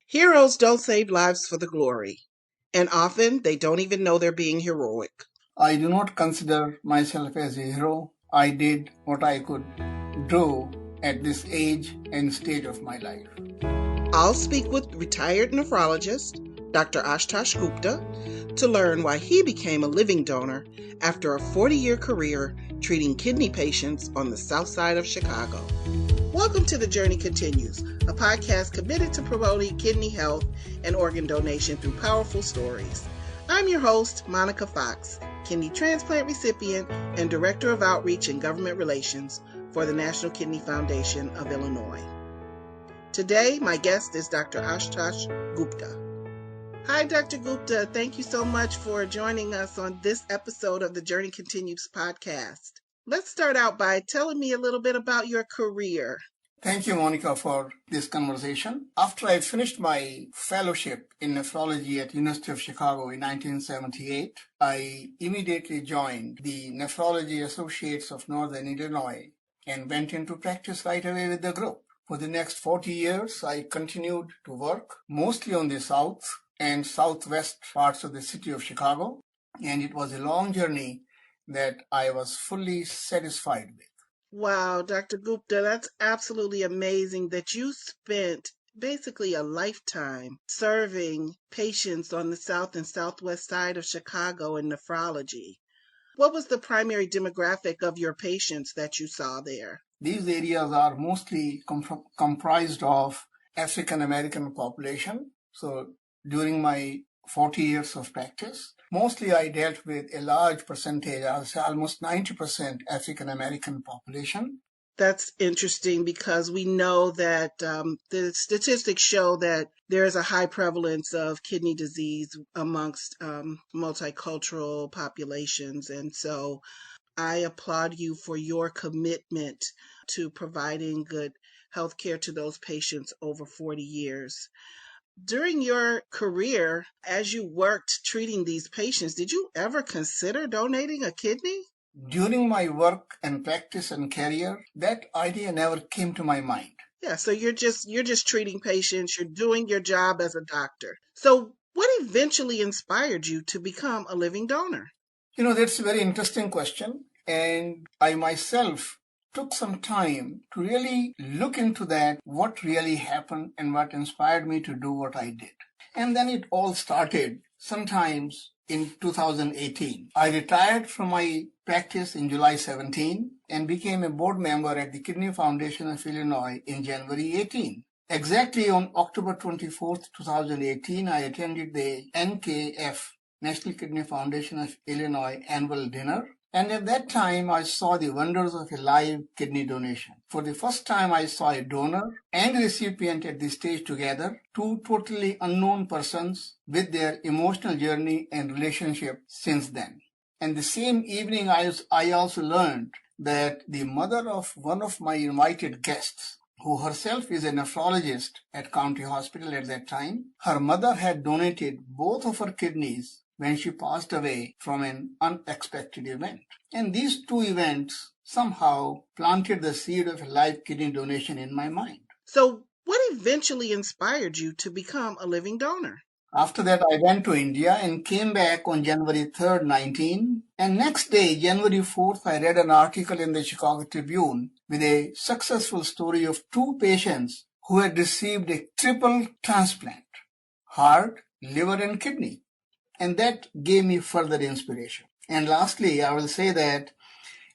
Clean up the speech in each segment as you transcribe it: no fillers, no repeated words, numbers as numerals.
Heroes don't save lives for the glory, and often they don't even know they're being heroic. I do not consider myself as a hero. I did what I could do at this age and stage of my life. I'll speak with retired nephrologist Dr. Ashutosh Gupta to learn why he became a living donor after a 40-year career treating kidney patients on the south side of Chicago. Welcome to The Journey Continues, a podcast committed to promoting kidney health and organ donation through powerful stories. I'm your host, Monica Fox, kidney transplant recipient and Director of Outreach and Government Relations for the National Kidney Foundation of Illinois. Today, my guest is Dr. Ashutosh Gupta. Hi, Dr. Gupta. Thank you so much for joining us on this episode of the Journey Continues podcast. Let's start out by telling me a little bit about your career. Thank you, Monica, for this conversation. After I finished my fellowship in nephrology at University of Chicago in 1978, I immediately joined the Nephrology Associates of Northern Illinois and went into practice right away with the group. For the next 40 years, I continued to work mostly on the south and southwest parts of the city of Chicago, and it was a long journey that I was fully satisfied with. Wow, Dr. Gupta, that's absolutely amazing that you spent basically a lifetime serving patients on the south and southwest side of Chicago in nephrology. What was the primary demographic of your patients that you saw there? These areas are mostly comprised of African American population. So during my 40 years of practice, mostly I dealt with a large percentage, I'll say almost 90% African American population. That's interesting because we know that the statistics show that there is a high prevalence of kidney disease amongst multicultural populations. And so I applaud you for your commitment to providing good health care to those patients over 40 years. During your career, as you worked treating these patients, did you ever consider donating a kidney? During my work and practice and career, that idea never came to my mind. Yeah, so you're just treating patients, you're doing your job as a doctor. So what eventually inspired you to become a living donor? That's a very interesting question. And I myself took some time to really look into that, what really happened and what inspired me to do what I did. And then it all started sometimes in 2018. I retired from my practice in July 17 and became a board member at the Kidney Foundation of Illinois in January 18. Exactly on October 24th, 2018, I attended the NKF, National Kidney Foundation of Illinois annual dinner. And at that time, I saw the wonders of a live kidney donation. For the first time, I saw a donor and recipient at the stage together, two totally unknown persons with their emotional journey and relationship since then. And the same evening, I also learned that the mother of one of my invited guests, who herself is a nephrologist at County Hospital at that time, her mother had donated both of her kidneys when she passed away from an unexpected event. And these two events somehow planted the seed of a live kidney donation in my mind. So what eventually inspired you to become a living donor? After that, I went to India and came back on January 3rd, 19. And next day, January 4th, I read an article in the Chicago Tribune with a successful story of two patients who had received a triple transplant, heart, liver, and kidney. And that gave me further inspiration. And lastly, I will say that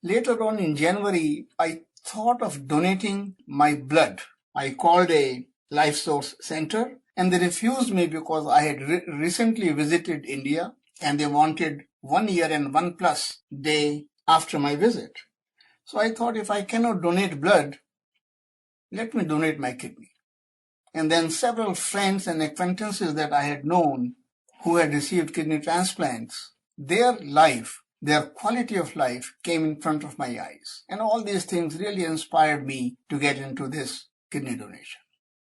later on in January, I thought of donating my blood. I called a Life Source Center and they refused me because I had recently visited India and they wanted 1 year and 1+ day after my visit. So I thought, if I cannot donate blood, let me donate my kidney. And then several friends and acquaintances that I had known who had received kidney transplants, their life, their quality of life came in front of my eyes. And all these things really inspired me to get into this kidney donation.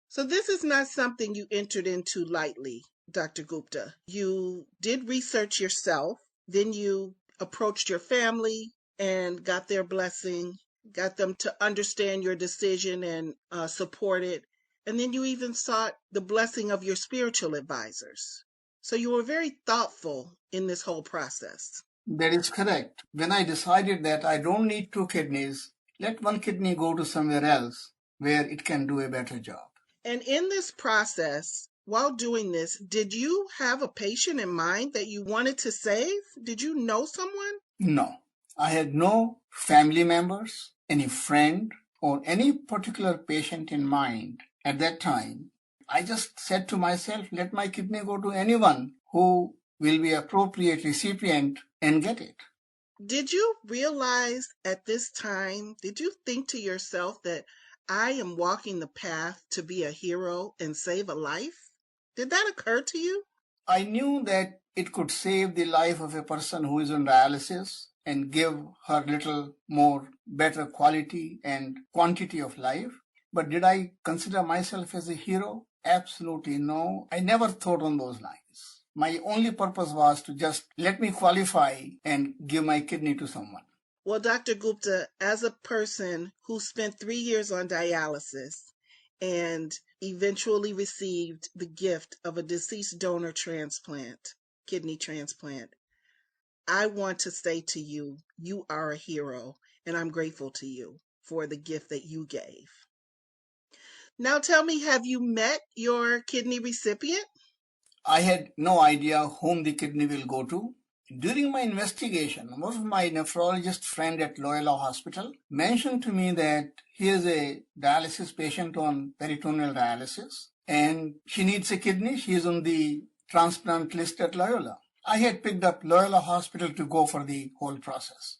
So this is not something you entered into lightly, Dr. Gupta. You did research yourself, then you approached your family and got their blessing, got them to understand your decision and support it. And then you even sought the blessing of your spiritual advisors. So you were very thoughtful in this whole process. That is correct. When I decided that I don't need two kidneys, let one kidney go to somewhere else where it can do a better job. And in this process, while doing this, did you have a patient in mind that you wanted to save? Did you know someone? No, I had no family members, any friend, or any particular patient in mind at that time. I just said to myself, let my kidney go to anyone who will be appropriate recipient and get it. Did you realize at this time, did you think to yourself that I am walking the path to be a hero and save a life? Did that occur to you? I knew that it could save the life of a person who is on dialysis and give her little more better quality and quantity of life. But did I consider myself as a hero? Absolutely no. I never thought on those lines. My only purpose was to just let me qualify and give my kidney to someone. Well, Dr. Gupta, as a person who spent 3 years on dialysis and eventually received the gift of a deceased donor transplant, kidney transplant, I want to say to you, you are a hero, and I'm grateful to you for the gift that you gave. Now tell me, have you met your kidney recipient? I had no idea whom the kidney will go to. During my investigation, one of my nephrologist friend at Loyola Hospital mentioned to me that he is a dialysis patient on peritoneal dialysis and she needs a kidney. She is on the transplant list at Loyola. I had picked up Loyola Hospital to go for the whole process.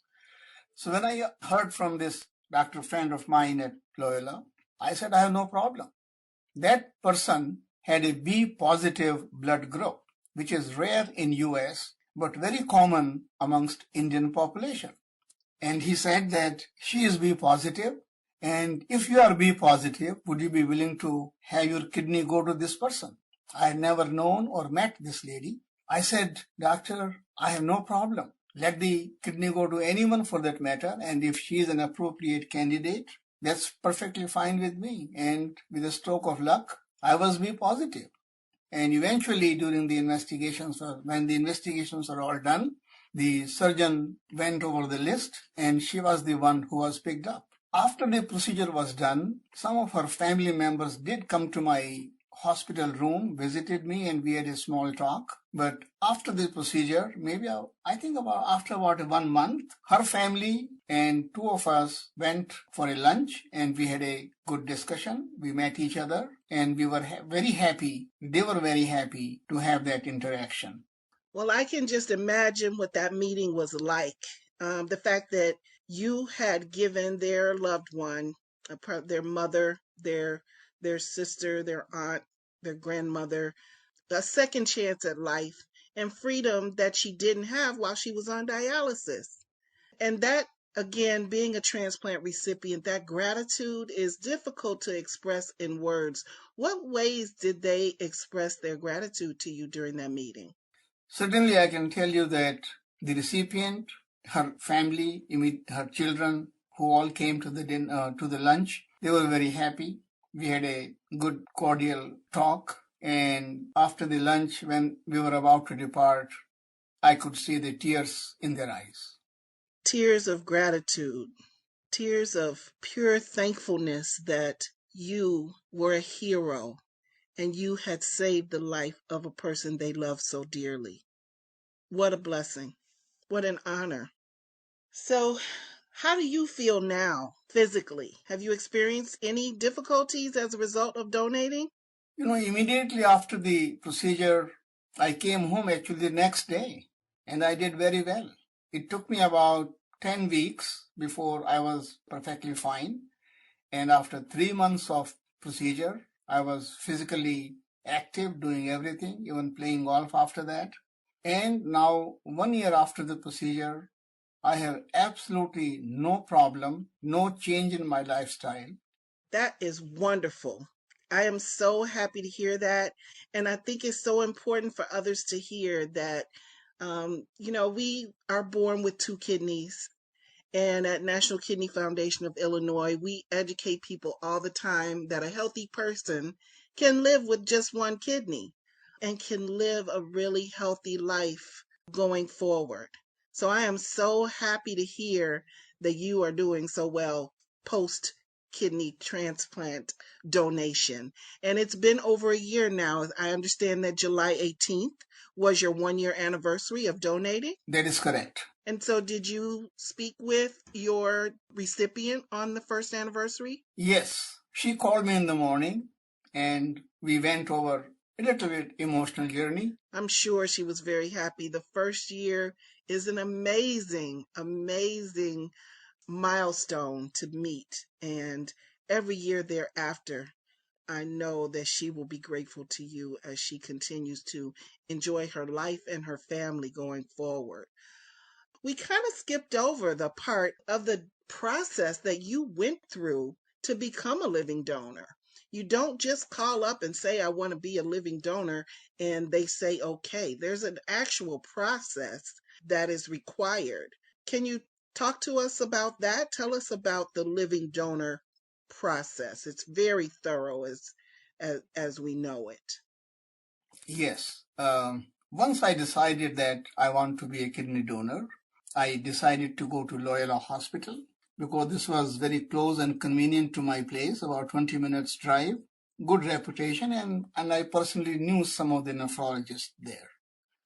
So when I heard from this doctor friend of mine at Loyola, I said, I have no problem. That person had a B positive blood group, which is rare in US, but very common amongst Indian population. And he said that she is B positive. And if you are B positive, would you be willing to have your kidney go to this person? I had never known or met this lady. I said, Doctor, I have no problem. Let the kidney go to anyone for that matter. And if she is an appropriate candidate, that's perfectly fine with me. And with a stroke of luck, I was B positive. And eventually during the investigations, or when the investigations are all done, the surgeon went over the list and she was the one who was picked up. After the procedure was done, some of her family members did come to my hospital room, visited me, and we had a small talk. But after the procedure, maybe I think after about 1 month, her family and two of us went for a lunch and we had a good discussion. We met each other and we were very happy. They were very happy to have that interaction. Well, I can just imagine what that meeting was like. The fact that you had given their loved one, their mother, their sister, their aunt, their grandmother, a second chance at life and freedom that she didn't have while she was on dialysis. And that, again, being a transplant recipient, that gratitude is difficult to express in words. What ways did they express their gratitude to you during that meeting? Certainly, I can tell you that the recipient, her family, her children, who all came to the lunch, they were very happy. We had a good, cordial talk, and after the lunch, when we were about to depart, I could see the tears in their eyes. Tears of gratitude, tears of pure thankfulness that you were a hero and you had saved the life of a person they loved so dearly. What a blessing. What an honor. So, how do you feel now physically? Have you experienced any difficulties as a result of donating? Immediately after the procedure, I came home actually the next day and I did very well. It took me about 10 weeks before I was perfectly fine. And after 3 months of procedure, I was physically active, doing everything, even playing golf after that. And now, 1 year after the procedure, I have absolutely no problem, no change in my lifestyle. That is wonderful. I am so happy to hear that. And I think it's so important for others to hear that, we are born with two kidneys And at National Kidney Foundation of Illinois, we educate people all the time that a healthy person can live with just one kidney and can live a really healthy life going forward. So I am so happy to hear that you are doing so well post kidney transplant donation. And it's been over a year now. I understand that July 18th was your 1 year anniversary of donating. That is correct. And so did you speak with your recipient on the first anniversary? Yes, she called me in the morning and we went over a little bit emotional journey. I'm sure she was very happy. The first year is an amazing, amazing milestone to meet. And every year thereafter, I know that she will be grateful to you as she continues to enjoy her life and her family going forward. We kind of skipped over the part of the process that you went through to become a living donor. You don't just call up and say, I want to be a living donor, and they say, okay. There's an actual process that is required. Can you talk to us about that? Tell us about the living donor process. It's very thorough as we know it. Yes. Once I decided that I want to be a kidney donor, I decided to go to Loyola Hospital because this was very close and convenient to my place, about 20 minutes drive, good reputation, and I personally knew some of the nephrologists there.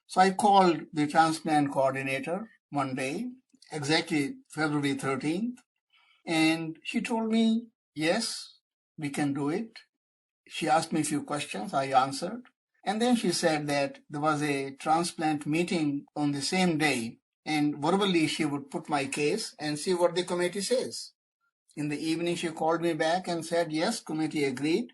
So I called the transplant coordinator one day, exactly February 13th, and she told me, yes, we can do it. She asked me a few questions, I answered. And then she said that there was a transplant meeting on the same day, and verbally she would put my case and see what the committee says. In the evening, she called me back and said, yes, committee agreed,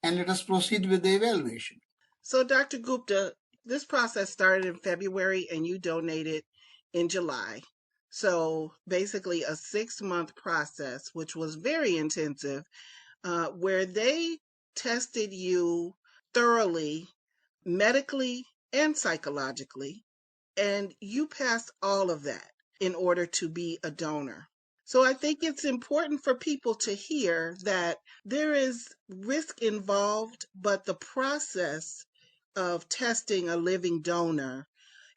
and let us proceed with the evaluation. So, Dr. Gupta, this process started in February and you donated in July. So, basically, a 6-month process, which was very intensive, where they tested you thoroughly, medically and psychologically, and you passed all of that in order to be a donor. So I think it's important for people to hear that there is risk involved, but the process of testing a living donor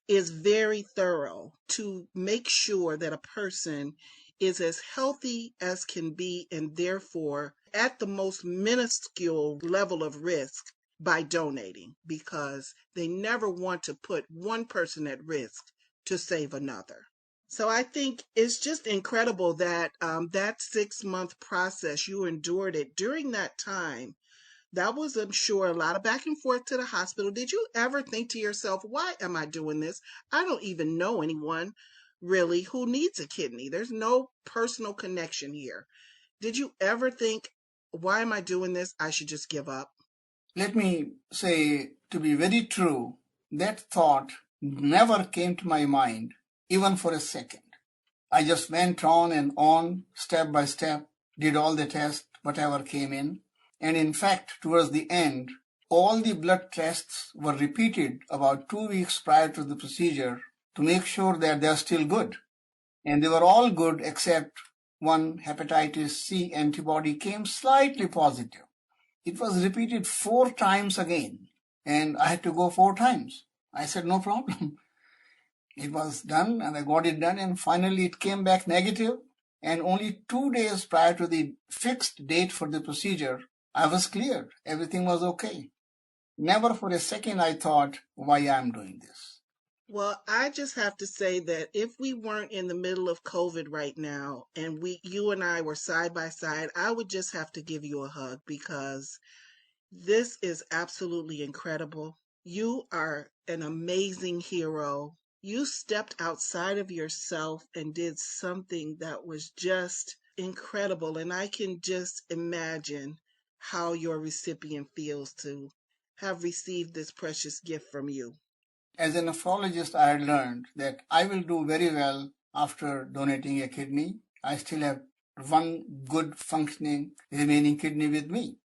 is very thorough to make sure that a person is as healthy as can be and therefore at the most minuscule level of risk by donating, because they never want to put one person at risk to save another. So I think it's just incredible that that 6-month process, you endured it during that time. That was, I'm sure, a lot of back and forth to the hospital. Did you ever think to yourself, why am I doing this? I don't even know anyone really who needs a kidney. There's no personal connection here. Did you ever think, why am I doing this? I should just give up. Let me say, to be very true, that thought never came to my mind, even for a second. I just went on, step by step, did all the tests, whatever came in. And in fact, towards the end, all the blood tests were repeated about 2 weeks prior to the procedure to make sure that they're still good. And they were all good except one hepatitis C antibody came slightly positive. It was repeated 4 times again, and I had to go 4 times. I said, no problem. It was done, and I got it done, and finally it came back negative. And only 2 days prior to the fixed date for the procedure, I was cleared. Everything was okay. Never for a second I thought, why I'm doing this. Well, I just have to say that if we weren't in the middle of COVID right now and you and I were side by side, I would just have to give you a hug because this is absolutely incredible. You are an amazing hero. You stepped outside of yourself and did something that was just incredible. And I can just imagine how your recipient feels to have received this precious gift from you. As a nephrologist, I had learned that I will do very well after donating a kidney. I still have one good functioning remaining kidney with me,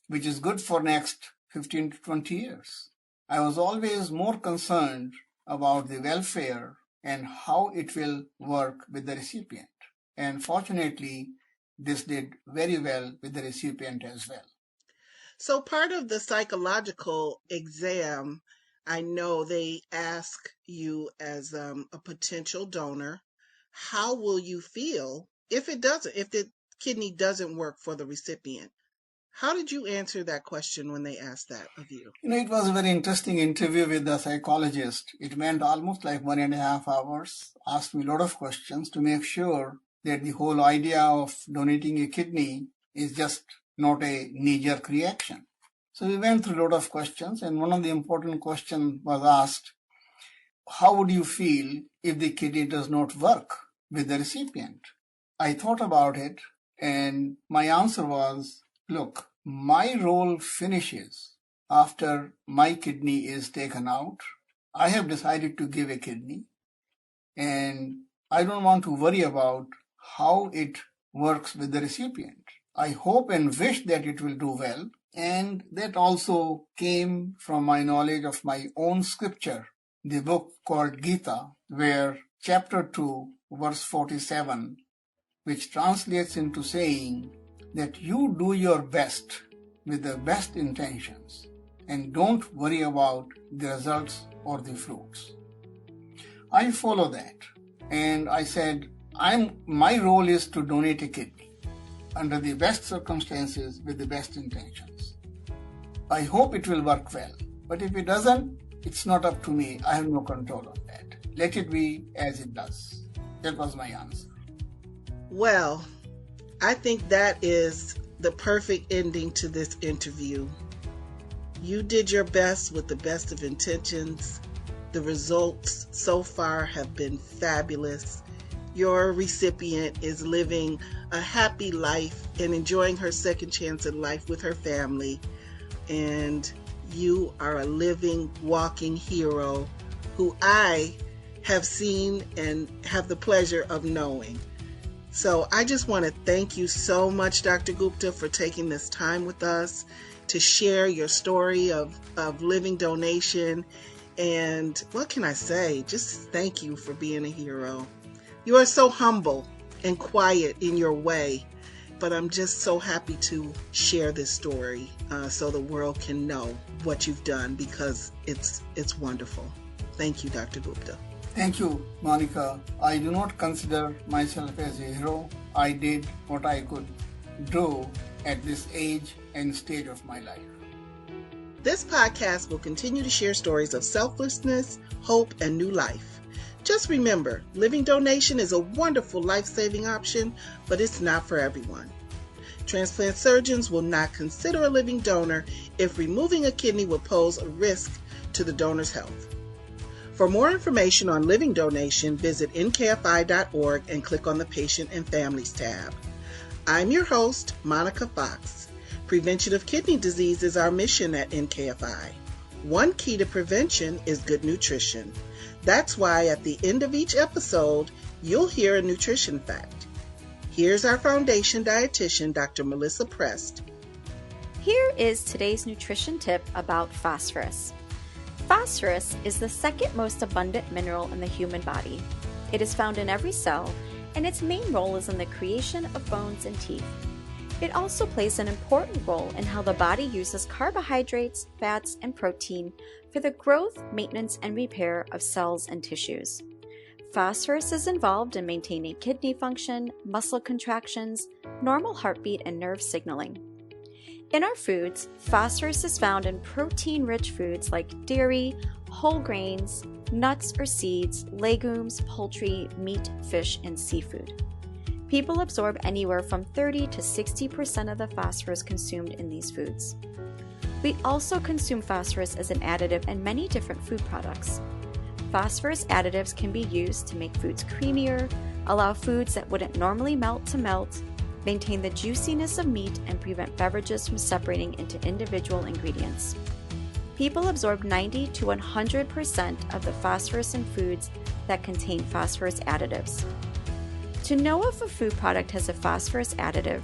which is good for next 15 to 20 years. I was always more concerned about the welfare and how it will work with the recipient. And fortunately, this did very well with the recipient as well. So part of the psychological exam, I know they ask you as a potential donor, how will you feel if the kidney doesn't work for the recipient? How did you answer that question when they asked that of you? It was a very interesting interview with the psychologist. It went almost like 1.5 hours, asked me a lot of questions to make sure that the whole idea of donating a kidney is just not a knee-jerk reaction. So we went through a lot of questions, and one of the important questions was asked, how would you feel if the kidney does not work with the recipient? I thought about it, and my answer was, look, my role finishes after my kidney is taken out. I have decided to give a kidney, and I don't want to worry about how it works with the recipient. I hope and wish that it will do well, and that also came from my knowledge of my own scripture, the book called Gita, where chapter 2, verse 47, which translates into saying that you do your best with the best intentions and don't worry about the results or the fruits. I follow that, and I said, my role is to donate a kidney under the best circumstances with the best intentions. I hope it will work well, but if it doesn't, it's not up to me. I have no control on that. Let it be as it does. That was my answer. Well, I think that is the perfect ending to this interview. You did your best with the best of intentions. The results so far have been fabulous. Your recipient is living a happy life and enjoying her second chance at life with her family. And you are a living, walking hero who I have seen and have the pleasure of knowing. So I just want to thank you so much, Dr. Gupta, for taking this time with us to share your story of living donation. And what can I say? Just thank you for being a hero. You are so humble and quiet in your way, but I'm just so happy to share this story so the world can know what you've done, because it's wonderful. Thank you, Dr. Gupta. Thank you, Monica. I do not consider myself as a hero. I did what I could do at this age and stage of my life. This podcast will continue to share stories of selflessness, hope, and new life. Just remember, living donation is a wonderful life-saving option, but it's not for everyone. Transplant surgeons will not consider a living donor if removing a kidney would pose a risk to the donor's health. For more information on living donation, visit nkfi.org and click on the Patient and Families tab. I'm your host, Monica Fox. Prevention of kidney disease is our mission at NKFI. One key to prevention is good nutrition. That's why at the end of each episode, you'll hear a nutrition fact. Here's our foundation dietitian, Dr. Melissa Prest. Here is today's nutrition tip about phosphorus. Phosphorus is the second most abundant mineral in the human body. It is found in every cell, and its main role is in the creation of bones and teeth. It also plays an important role in how the body uses carbohydrates, fats, and protein for the growth, maintenance, and repair of cells and tissues. Phosphorus is involved in maintaining kidney function, muscle contractions, normal heartbeat, and nerve signaling. In our foods, phosphorus is found in protein-rich foods like dairy, whole grains, nuts or seeds, legumes, poultry, meat, fish, and seafood. People absorb anywhere from 30 to 60% of the phosphorus consumed in these foods. We also consume phosphorus as an additive in many different food products. Phosphorus additives can be used to make foods creamier, allow foods that wouldn't normally melt to melt, maintain the juiciness of meat, and prevent beverages from separating into individual ingredients. People absorb 90 to 100% of the phosphorus in foods that contain phosphorus additives. To know if a food product has a phosphorus additive,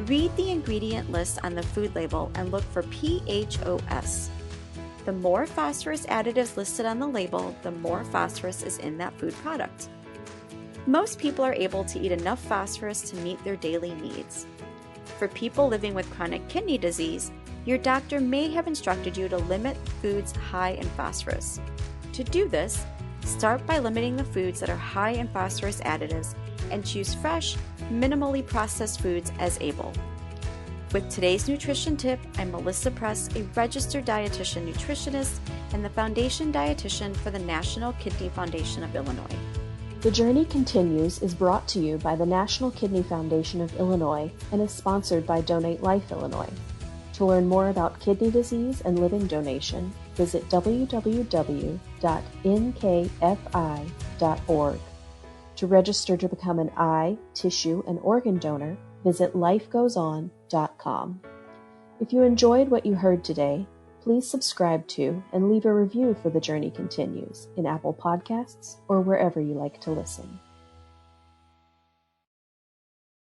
read the ingredient list on the food label and look for PHOS. The more phosphorus additives listed on the label, the more phosphorus is in that food product. Most people are able to eat enough phosphorus to meet their daily needs. For people living with chronic kidney disease, your doctor may have instructed you to limit foods high in phosphorus. To do this, start by limiting the foods that are high in phosphorus additives and choose fresh, minimally processed foods as able. With today's nutrition tip, I'm Melissa Press, a registered dietitian nutritionist and the foundation dietitian for the National Kidney Foundation of Illinois. The Journey Continues is brought to you by the National Kidney Foundation of Illinois and is sponsored by Donate Life Illinois. To learn more about kidney disease and living donation, visit www.nkfi.org. To register to become an eye, tissue, and organ donor, visit lifegoeson.com. If you enjoyed what you heard today, please subscribe to and leave a review for The Journey Continues in Apple Podcasts or wherever you like to listen.